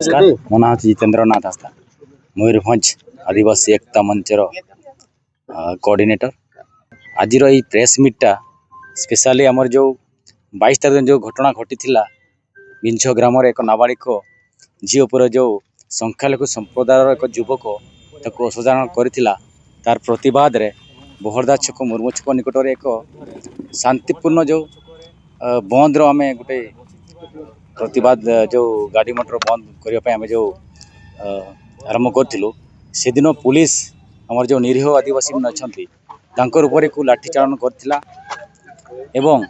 नमस्कार मो ना हूँ जितेन्द्रनाथ आस्था मयूरभंज आदिवासी एकता मंचर कोऑर्डिनेटर। आज ये प्रेस मीटा स्पेशली आमर जो 22 तारीख जो घटना घटी विंछ ग्राम एक नाबालिक झी उपर जो संख्यालघु संप्रदायर एक युवक ताको असाधारण करथिला तार प्रतिवाद रे बहरदा छक मुर्मू छक निकट एक शांतिपूर्ण जो बंद रो आमे गोटे प्रतिवाद जो गाड़ी मोटर बंद करने जो आरंभ करूँ से दिन पुलिस आमर जो निरीह आदिवासी अच्छा ऊपर को लाठीचालन करथिला एवं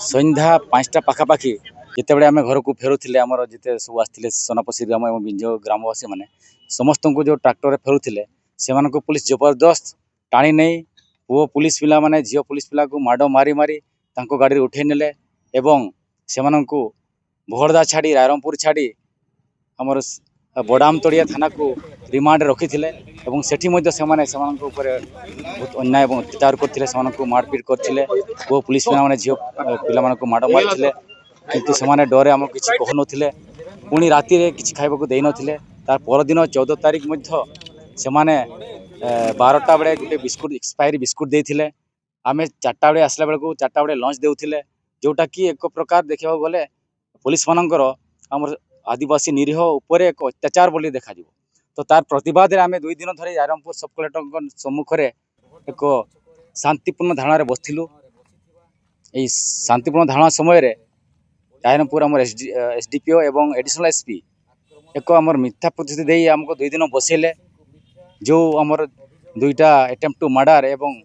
संध्या 5टा पाखापाखि जितेबाला आम घर को फेरुले आमर जिते सब आसते सोनापसी ग्राम और विंझ ग्रामवासी मैंने समस्त को जो ट्रैक्टर फेरुले से पुलिस जबरदस्त टाणी नहीं पुओ पुलिस पिला माने झील पुलिस पिला को माड़ मारी मारी गाड़ी उठे नेले एवं से बहरदा छाड़ी रायरंगपुर छाड़ी आमर बड़ामतड़िया थाना को रिमांड रखी थे सेठी बहुत अन्याय अत्याचार करते मारपीट करते वो पुलिस पिला झील पिला माड़ मारी किंतु से डरे आम किसी कहन पुणी राति किसी खाइबा दे नथिले तार परदिन 14 तारीख से 12टा बेले गोटे बिस्कुट एक्सपायरी बिस्कुट देते आम 4टा बेले आसला बेलू 4टा बेले लंच देउथिले जोटा कि एक प्रकार देखा गले पुलिस मानकर आमर आदिवासी निरीह उपर एक अत्याचार बोली देखा तो तार प्रतिवाद आम 2 दिन धरी रायरंगपुर सब कलेक्टर सम्मुख में एक शांतिपूर्ण धारणा बसलु। यही शांतिपूर्ण धारणा समय रायरंगपुर आमर एसडीपीओ एवं एडिशनल एसपी एक आमर मिथ्या प्रतिश्रुति दे आमको 2 दिन बसैले जो आमर 2टा अटेम्प्ट टू मर्डर एवं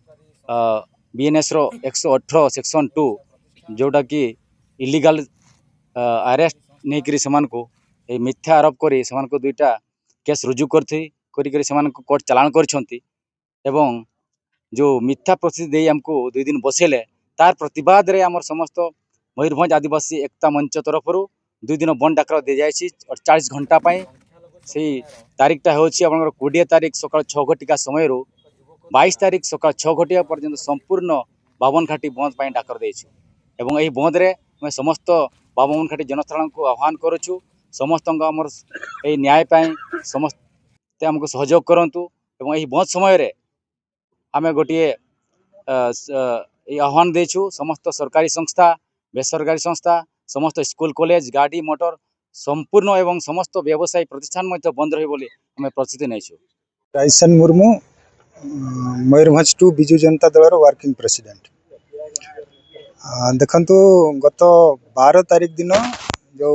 बीएनएस रो 118 सेक्शन 2 जोटा कि इलीगल अरेस्ट नहीं करी मिथ्या आरोप करी 2टा केस रुजु करी कोर्ट चालान करछंती एवं जो मिथ्या प्रतिश्रुति दे हमको 2 दिन बसैले तार प्रतिवाद रे आमर समस्त मयूरभंज आदिवासी एकता मंच तरफ 2 दिन बंद डाकर दि जाइछि 48 घंटा से तारीखटा होछि 20 तारीख सकाळ 6 घटिका समय 22 तारीख सकाळ 6 घटिका पर्यंत संपूर्ण 52 घाटी बंद पाई डाकर देइछु एवं एही बंद रे मैं समस्त 52 घाटी जनसाधारण को आह्वान करुछु समस्त आमर ए न्याय पाई समस्त हमको सहयोग करंतु एवं एही बंद समय रे आमे गोटे आह्वान देछु समस्त सरकारी संस्था बेसरकारी संस्था समस्त स्कूल कॉलेज गाड़ी मोटर संपूर्ण एवं समस्त व्यवसायी प्रतिष्ठान बंद रही बोली हमें प्रतिश्रुति नहीं। राइसन मुर्मू मयूरभंज 2 बिजु जनता दल वर्किंग प्रेसिडेंट। देखंतु गत 12 तारीख दिन जो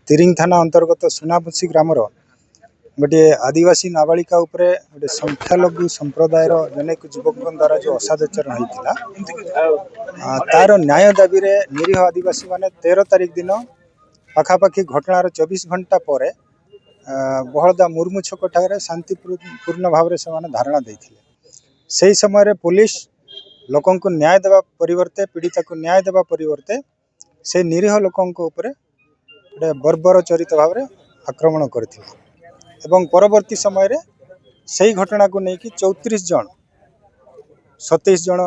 तिरिंग थाना अंतर्गत सोनापसी ग्रामर गोटे आदिवासी नाबालिका उपरे गोटे संख्यालघु संप्रदायर जनेक युवक द्वारा जो असादाचरण होता तार न्याय दाबी रे निरीह आदिवासी माने 13 तारीख दिन पाखापाखि घटनार 24 घंटा पर बहरदा मुर्मू छक ठारे शांतिपूर्ण भाव से धारणा देते से समय पुलिस लोकों को न्याय देवा परिवर्ते पीड़िता को न्याय देवा परिवर्ते से निरीह लोकों ऊपर गोटे बर्बर चरित भाव में आक्रमण करथिले एवं परवर्ती समय से घटना को लेकिन 34 जन 27 जन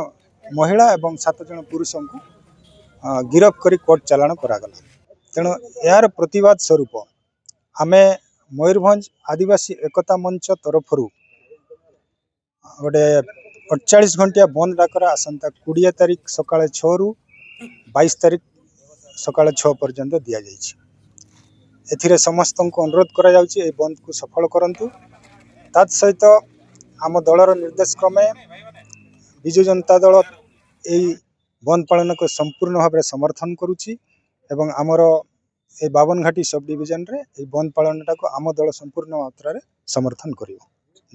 महिला एवं 7 जन पुरुष को गिरफ्त कर कोर्ट चालान करागला। तेणु यार प्रतिवाद स्वरूप आमे मयूरभंज आदिवासी एकता मंच तरफ गोटे 48 घंटिया बंद डाकर आसंता 20 तारीख सकाळ 6 रु 22 तारीख सकाळ 6 पर्यंत दि जाइए। एथिरे समस्त को अनुरोध करा जाउछि ए बंद को सफल करंतु तात सहित आम दलर निर्देश क्रमे बिजु जनता दल यही बंद पालन को संपूर्ण भाव में समर्थन करुछि एवं आमर ए 52 घाटी सब डिविजन रे ए बंद पालनटा को आम दल संपूर्ण मात्रा रे समर्थन करियो।